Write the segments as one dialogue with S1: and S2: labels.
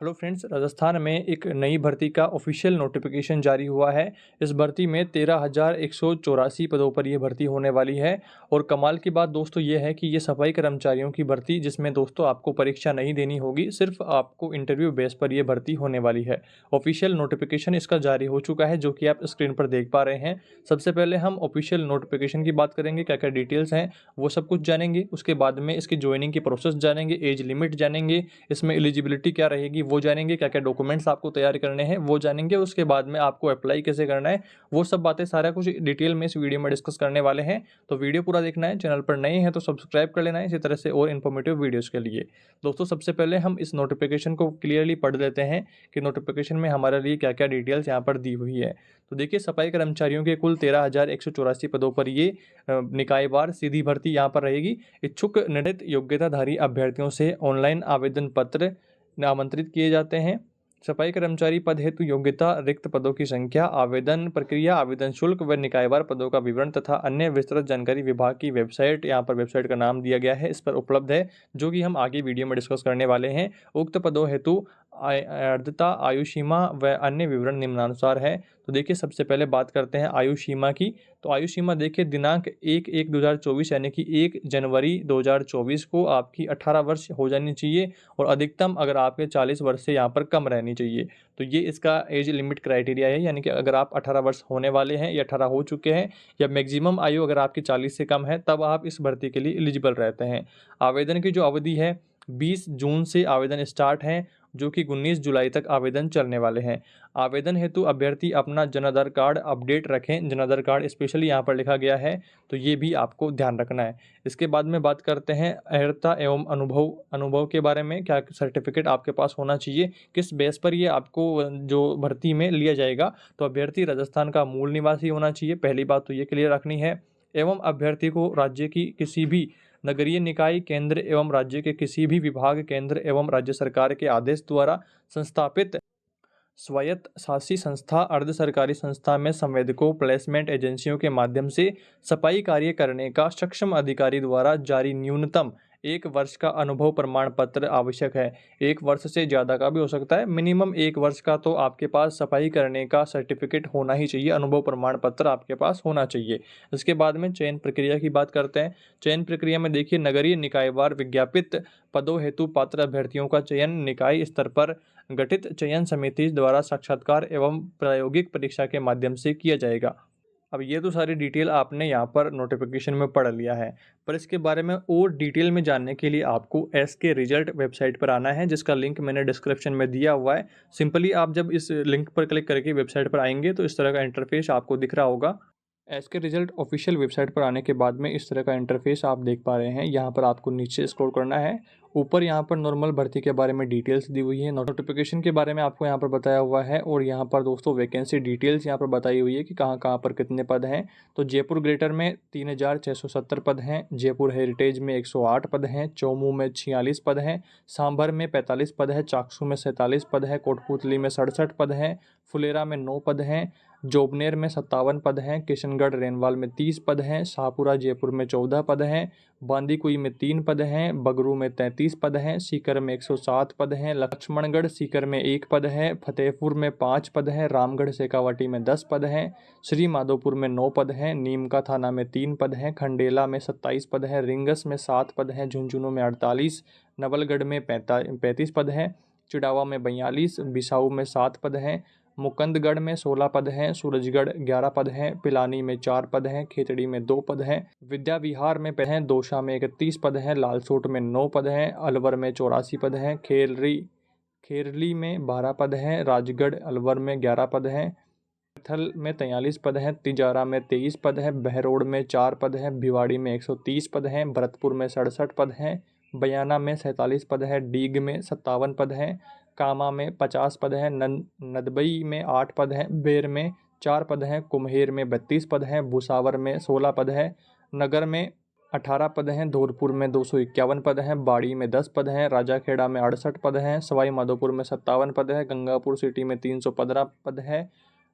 S1: Hello friends, Rajasthan में एक नई भर्ती का ऑफिशियल नोटिफिकेशन जारी हुआ है। इस भर्ती में 13,184 पदों पर यह भर्ती होने वाली है। और कमाल की बात दोस्तों ये है कि ये सफाई कर्मचारियों की भर्ती, जिसमें दोस्तों आपको परीक्षा नहीं देनी होगी, सिर्फ आपको इंटरव्यू बेस पर यह भर्ती होने वाली है। ऑफिशियल नोटिफिकेशन इसका जारी हो चुका है, जो कि आप स्क्रीन पर देख पा रहे हैं। सबसे पहले हम ऑफिशियल नोटिफिकेशन की बात करेंगे, क्या क्या डिटेल्स हैं वो सब कुछ जानेंगे। उसके बाद में इसकी ज्वाइनिंग की प्रोसेस जानेंगे, एज लिमिट जानेंगे, इसमें एलिजिबिलिटी क्या रहेगी वो जानेंगे, क्या क्या डॉक्यूमेंट्स आपको तैयार करने हैं वो जानेंगे। उसके बाद में आपको अप्लाई कैसे करना है वो सब बातें सारा कुछ डिटेल में इस वीडियो में डिस्कस करने वाले हैं। तो वीडियो पूरा देखना है। चैनल पर नए हैं तो सब्सक्राइब कर लेना है इसी तरह से और इन्फॉर्मेटिव वीडियोस के लिए। दोस्तों सबसे पहले हम इस नोटिफिकेशन को क्लियरली पढ़ लेते हैं कि नोटिफिकेशन में हमारे लिए क्या क्या डिटेल्स यहाँ पर दी हुई है। तो देखिए, सफाई कर्मचारियों के कुल 13,184 पदों पर ये निकायवार सीधी भर्ती यहाँ पर रहेगी। इच्छुक निर्धारित योग्यताधारी अभ्यर्थियों से ऑनलाइन आवेदन पत्र आमंत्रित किए जाते हैं। सफाई कर्मचारी पद हेतु योग्यता, रिक्त पदों की संख्या, आवेदन प्रक्रिया, आवेदन शुल्क व निकायवार पदों का विवरण तथा अन्य विस्तृत जानकारी विभाग की वेबसाइट, यहाँ पर वेबसाइट का नाम दिया गया है, इस पर उपलब्ध है, जो कि हम आगे वीडियो में डिस्कस करने वाले हैं। उक्त पदों हेतु आर्द्रता, आयु सीमा व अन्य विवरण निम्नानुसार है। तो देखिए, सबसे पहले बात करते हैं आयु सीमा की। तो आयु सीमा देखिए, दिनांक 1/1/2024 यानी कि 1 जनवरी 2024 को आपकी 18 वर्ष हो जानी चाहिए और अधिकतम अगर आपके 40 वर्ष से यहाँ पर कम रहनी चाहिए। तो ये इसका एज लिमिट क्राइटेरिया है, यानी कि अगर आप 18 वर्ष होने वाले हैं या 18 हो चुके हैं या मैक्सिमम आयु अगर आपकी 40 से कम है, तब आप इस भर्ती के लिए एलिजिबल रहते हैं। आवेदन की जो अवधि है, 20 जून से आवेदन स्टार्ट है, जो कि 19 जुलाई तक आवेदन चलने वाले हैं। आवेदन हेतु अभ्यर्थी अपना जन आधार कार्ड अपडेट रखें। जन आधार कार्ड स्पेशली यहाँ पर लिखा गया है, तो ये भी आपको ध्यान रखना है। इसके बाद में बात करते हैं अर्हता एवं अनुभव के बारे में। क्या सर्टिफिकेट आपके पास होना चाहिए, किस बेस पर ये आपको जो भर्ती में लिया जाएगा। तो अभ्यर्थी राजस्थान का मूल निवासी होना चाहिए, पहली बात तो ये क्लियर रखनी है। एवं अभ्यर्थी को राज्य की किसी भी नगरीय निकाय, केंद्र एवं राज्य के किसी भी विभाग, केंद्र एवं राज्य सरकार के आदेश द्वारा संस्थापित स्वायत्त शासी संस्था, अर्ध सरकारी संस्था में संवेदकों, प्लेसमेंट एजेंसियों के माध्यम से सफाई कार्य करने का सक्षम अधिकारी द्वारा जारी न्यूनतम 1 वर्ष का अनुभव प्रमाण पत्र आवश्यक है। 1 वर्ष से ज़्यादा का भी हो सकता है, मिनिमम 1 वर्ष का तो आपके पास सफाई करने का सर्टिफिकेट होना ही चाहिए, अनुभव प्रमाण पत्र आपके पास होना चाहिए। इसके बाद में चयन प्रक्रिया की बात करते हैं। चयन प्रक्रिया में देखिए, नगरीय निकायवार विज्ञापित पदों हेतु पात्र अभ्यर्थियों का चयन निकाय स्तर पर गठित चयन समिति द्वारा साक्षात्कार एवं प्रायोगिक परीक्षा के माध्यम से किया जाएगा। अब ये तो सारी डिटेल आपने यहाँ पर नोटिफिकेशन में पढ़ लिया है, पर इसके बारे में और डिटेल में जानने के लिए आपको एसके रिजल्ट वेबसाइट पर आना है, जिसका लिंक मैंने डिस्क्रिप्शन में दिया हुआ है। सिंपली आप जब इस लिंक पर क्लिक करके वेबसाइट पर आएंगे तो इस तरह का इंटरफेस आपको दिख रहा होगा। एसके रिजल्ट ऑफिशियल वेबसाइट पर आने के बाद में इस तरह का इंटरफेस आप देख पा रहे हैं। यहाँ पर आपको नीचे स्क्रॉल करना है, ऊपर यहाँ पर नॉर्मल भर्ती के बारे में डिटेल्स दी हुई है, नोटिफिकेशन के बारे में आपको यहाँ पर बताया हुआ है, और यहाँ पर दोस्तों वैकेंसी डिटेल्स यहाँ पर बताई हुई है कि कहाँ कहाँ पर कितने पद हैं। तो जयपुर ग्रेटर में 3,670 पद हैं, जयपुर हेरिटेज में 108 पद हैं, चौमू में 46 पद हैं, सांभर में 45 पद है, चाकसू में 47 पद है, कोटपूतली में 67 पद हैं, फुलेरा में 9 पद हैं, जोबनेर में 57 पद हैं, किशनगढ़ रेनवाल में 30 पद हैं, शाहपुरा जयपुर में 14 पद हैं, बांदीकुई में 3 पद हैं, बगरू में 33 पद हैं, सीकर में 107 पद हैं, लक्ष्मणगढ़ सीकर में 1 पद है, फतेहपुर में 5 पद हैं, रामगढ़ शेखावाटी में 10 पद हैं, श्री माधोपुर में 9 पद हैं, नीमका थाना में 3 पद हैं, खंडेला में 27 पद हैं, रिंगस में 7 पद हैं, झुंझुनू में 48, नवलगढ़ में 35 पद हैं, चिड़ावा में 42, बिसाऊ में 7 पद हैं, मुकंदगढ़ में 16 पद हैं, सूरजगढ़ 11 पद हैं, पिलानी में 4 पद हैं, खेतड़ी में 2 पद हैं, विद्या विहार में हैं, दौसा में 31 पद हैं, लालसोट में 9 पद हैं, अलवर में 84 पद हैं, खेरली में 12 पद हैं, राजगढ़ अलवर में 11 पद हैं, कैथल में 43 पद हैं, तिजारा में 23 पद हैं, बहरोड में 4 पद हैं, भिवाड़ी में 130 पद हैं, भरतपुर में 67 पद हैं, बयाना में 47 पद हैं, डीग में 57 पद हैं, कामा में 50 पद हैं, नदबई में 8 पद हैं, बेर में 4 पद हैं, कुम्हेर में 32 पद हैं, भुसावर में 16 पद हैं, नगर में 18 पद हैं, धौलपुर में 251 पद हैं, बाड़ी में 10 पद हैं, राजाखेड़ा में 68 पद हैं, सवाई माधोपुर में 57 पद है, गंगापुर सिटी में 315 पद है,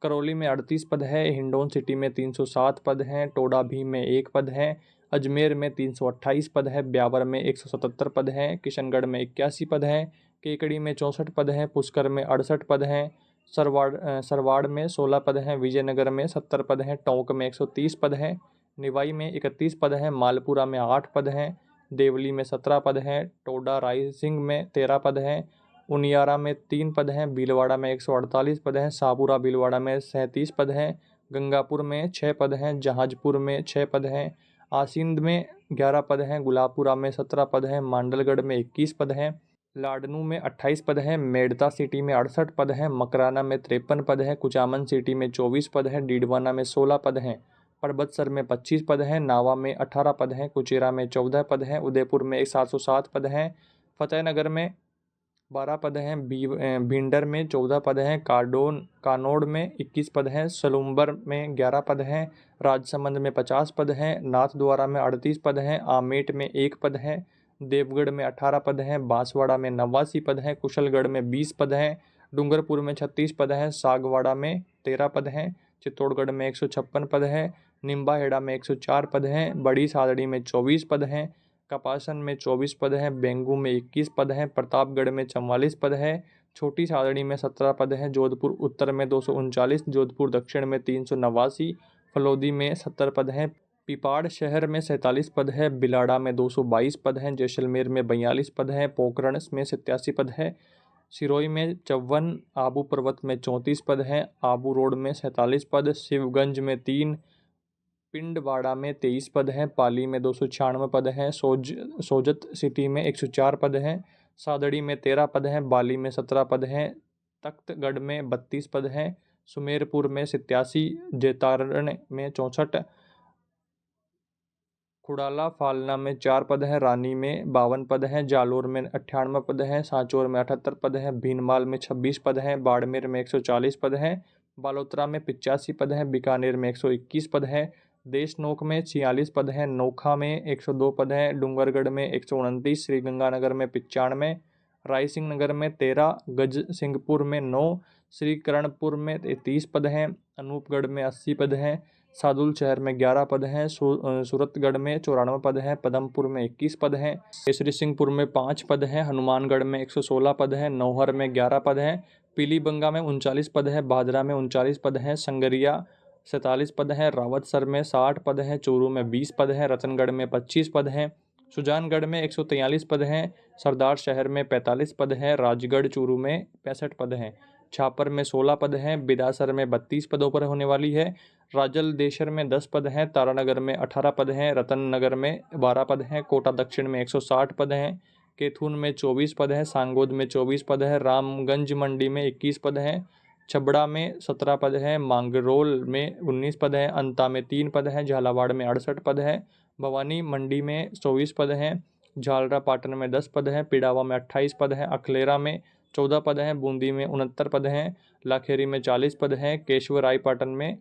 S1: करौली में 38 पद है, हिंडौन सिटी में 307 पद हैं, टोडा भीम में 1 पद है, अजमेर में 328 पद है, ब्यावर में 177 पद हैं, किशनगढ़ में 81 पद हैं, केकड़ी में 64 पद हैं, पुष्कर में 68 पद हैं, सरवाड़ में 16 पद हैं, विजयनगर में 70 पद हैं, टोंक में 130 पद हैं, निवाई में 31 पद हैं, मालपुरा में 8 पद हैं, देवली में 17 पद हैं, टोडा रायसिंह में 13 पद हैं, उनियारा में 3 पद हैं, भीलवाड़ा में 148 पद हैं, सापुरा भीलवाड़ा में 37 पद हैं, गंगापुर में 6 पद हैं, जहाजपुर में 6 पद हैं, आसिंद में 11 पद हैं, गुलाबपुरा में 17 पद हैं, मांडलगढ़ में 21 पद हैं, लाडनू में 28 पद हैं, मेड़ता सिटी में 68 पद हैं, मकराना में 53 पद हैं, कुचामन सिटी में 24 पद हैं, डीडवाना में 16 पद हैं, परबतसर में 25 पद हैं, नावा में 18 पद हैं, कुचेरा में 14 पद हैं, उदयपुर में 707 पद हैं, फतेहनगर में 12 पद हैं, भिंडर में 14 पद हैं, कानोड़ में 21 पद हैं, सलूम्बर में 11 पद हैं, राजसमंद में 50 पद हैं, नाथद्वारा में 38 पद हैं, आमेट में 1 पद है, देवगढ़ में 18 पद हैं, बांसवाड़ा में 89 पद हैं, कुशलगढ़ में 20 पद हैं, डूंगरपुर में 36 पद हैं, सागवाड़ा में 13 पद हैं, चित्तौड़गढ़ में 156 पद हैं, निम्बाहेड़ा में 104 पद हैं, बड़ी सादड़ी में 24 पद हैं, कपासन में 24 पद हैं, बेंगू में 21 पद हैं, प्रतापगढ़ में 44 पद हैं, छोटी सादड़ी में 17 पद हैं, जोधपुर उत्तर में 239, जोधपुर दक्षिण में 389, फलोदी में 70 पद हैं, पिपाड़ शहर में 47 पद है, बिलाड़ा में 222 पद हैं, जैसलमेर में 42 पद हैं, पोखरण में 87 पद है, सिरोही में 54, आबू पर्वत में 34 पद हैं, आबू रोड में 47 पद, शिवगंज में 3, पिंडवाड़ा में 23 पद हैं, पाली में 296 पद हैं, सोजत सिटी में 104 पद हैं, सादड़ी में 13 पद हैं, बाली में 17 पद हैं, तख्तगढ़ में 32 पद हैं, सुमेरपुर में 87, जैतारण में 64, खुड़ाला फालना में 4 पद हैं, रानी में 52 पद हैं, जालोर में 98 पद हैं, सांचौर में 78 पद हैं, भीनमाल में 26 पद हैं, बाड़मेर में 140 पद हैं, बालोतरा में 85 पद हैं, बीकानेर में 121 पद हैं, देशनोक में 46 पद हैं, नोखा में 102 पद हैं, डूंगरगढ़ में 129, श्रीगंगानगर में 95, रायसिंह नगर में 13, गजसिंहपुर में 9, श्रीकरणपुर में 30 पद हैं, अनूपगढ़ में 80 पद हैं, सादुल शहर में 11 पद हैं, सूरतगढ़ में 94 पद हैं, पदमपुर में 21 पद हैं, केसरी सिंहपुर में 5 पद हैं, हनुमानगढ़ में 116 पद हैं, नौहर में 11 पद हैं, पीलीबंगा में 39 पद हैं, भादरा में 39 पद हैं, संगरिया 47 पद हैं, रावतसर में 60 पद हैं, चूरू में 20 पद हैं, रतनगढ़ में 25 पद हैं, सुजानगढ़ में 143 पद हैं, सरदार शहर में 45 पद हैं, राजगढ़ चूरू में 65 पद हैं, छापर में 16 पद हैं, बिदासर में 32 पदों पर होने वाली है, राजल देशर में 10 पद हैं, तारानगर में 18 पद हैं, रतननगर में 12 पद हैं, कोटा दक्षिण में 160 पद हैं, कैथून में 24 पद हैं, सांगोद में 24 पद हैं, रामगंज मंडी में 21 पद हैं, छबड़ा में 17 पद हैं, मांगरोल में 19 पद हैं, अंता में 3 पद हैं, झालावाड़ में 68 पद हैं, भवानी मंडी में 24 पद हैं, झालरा पाटन में 10 पद हैं, पिड़ावा में 28 पद हैं, अखलेरा में 14 पद हैं, बूंदी में 69 पद हैं, लाखेरी में 40 पद हैं, केशवराय पाटन में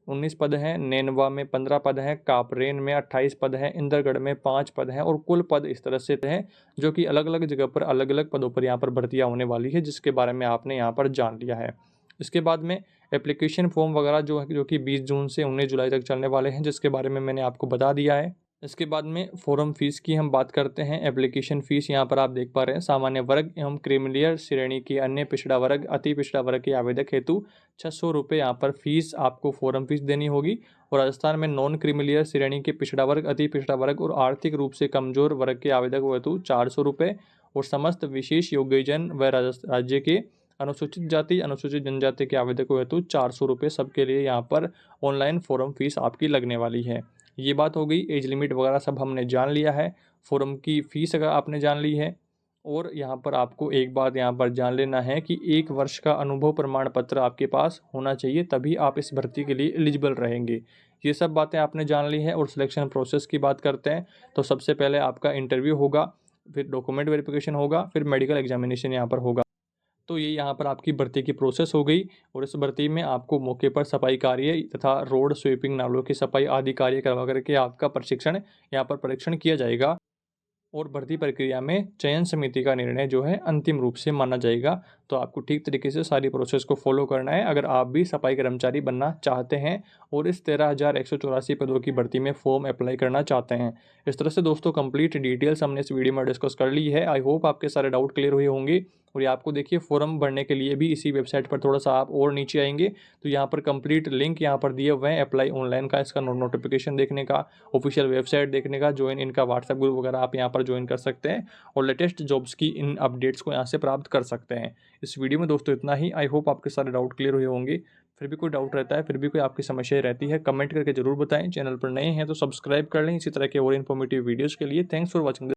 S1: 19 पद हैं, नैनवा में 15 पद हैं, कापरेन में 28 पद हैं, इंदरगढ़ में 5 पद हैं और कुल पद इस तरह से हैं जो कि अलग अलग जगह पर अलग अलग पदों पर यहाँ पर भर्तियाँ होने वाली है, जिसके बारे में आपने यहाँ पर जान लिया है। इसके बाद में एप्लीकेशन फॉर्म वगैरह जो कि 20 जून से 19 जुलाई तक चलने वाले हैं, जिसके बारे में मैंने आपको बता दिया है। इसके बाद में फॉर्म फीस की हम बात करते हैं। एप्लीकेशन फ़ीस यहाँ पर आप देख पा रहे हैं। सामान्य वर्ग एवं क्रीमिलियर श्रेणी के अन्य पिछड़ा वर्ग, अति पिछड़ा वर्ग के आवेदक हेतु 600 रुपये यहाँ पर फीस आपको फॉर्म फीस देनी होगी। और राजस्थान में नॉन क्रीमिलियर श्रेणी के पिछड़ा वर्ग, अति पिछड़ा वर्ग और आर्थिक रूप से कमजोर वर्ग के आवेदक हेतु 400 रुपये और समस्त विशेष योग्यजन व राज्य के अनुसूचित जाति अनुसूचित जनजाति के आवेदकों हेतु 400 रुपये सबके लिए यहाँ पर ऑनलाइन फॉर्म फीस आपकी लगने वाली है। ये बात हो गई। एज लिमिट वगैरह सब हमने जान लिया है। फॉर्म की फ़ीस अगर आपने जान ली है, और यहाँ पर आपको एक बात यहाँ पर जान लेना है कि 1 वर्ष का अनुभव प्रमाण पत्र आपके पास होना चाहिए, तभी आप इस भर्ती के लिए एलिजिबल रहेंगे। ये सब बातें आपने जान ली हैं। और सिलेक्शन प्रोसेस की बात करते हैं तो सबसे पहले आपका इंटरव्यू होगा, फिर डॉक्यूमेंट वेरिफिकेशन होगा, फिर मेडिकल एग्जामिनेशन यहाँ पर होगा। तो ये यहाँ पर आपकी भर्ती की प्रोसेस हो गई। और इस भर्ती में आपको मौके पर सफाई कार्य तथा रोड स्वीपिंग, नालों की सफाई आदि कार्य करवा करके आपका प्रशिक्षण यहाँ पर परीक्षण किया जाएगा। और भर्ती प्रक्रिया में चयन समिति का निर्णय जो है अंतिम रूप से माना जाएगा। तो आपको ठीक तरीके से सारी प्रोसेस को फॉलो करना है अगर आप भी सफाई कर्मचारी बनना चाहते हैं और इस 13,184 पदों की भर्ती में फॉर्म अप्लाई करना चाहते हैं। इस तरह से दोस्तों कंप्लीट डिटेल्स हमने इस वीडियो में डिस्कस कर ली है। आई होप आपके सारे डाउट क्लियर हुए होंगे। और ये आपको देखिए फॉर्म भरने के लिए भी इसी वेबसाइट पर थोड़ा सा आप और नीचे आएंगे तो यहाँ पर कंप्लीट लिंक यहाँ पर दिए हुए हैं अप्लाई ऑनलाइन का, इसका नोटिफिकेशन देखने का, ऑफिशियल वेबसाइट देखने का, ज्वाइन इनका व्हाट्सएप ग्रुप वगैरह आप यहाँ पर ज्वाइन कर सकते हैं और लेटेस्ट जॉब्स की इन अपडेट्स को यहाँ से प्राप्त कर सकते हैं। इस वीडियो में दोस्तों इतना ही। आई होप आपके सारे डाउट क्लियर हुए होंगे। फिर भी कोई डाउट रहता है, फिर भी कोई आपकी समस्या रहती है, कमेंट करके जरूर बताएं। चैनल पर नए हैं तो सब्सक्राइब कर लें इसी तरह के और इन्फॉर्मेटिव वीडियोज़ के लिए। Thanks for watching.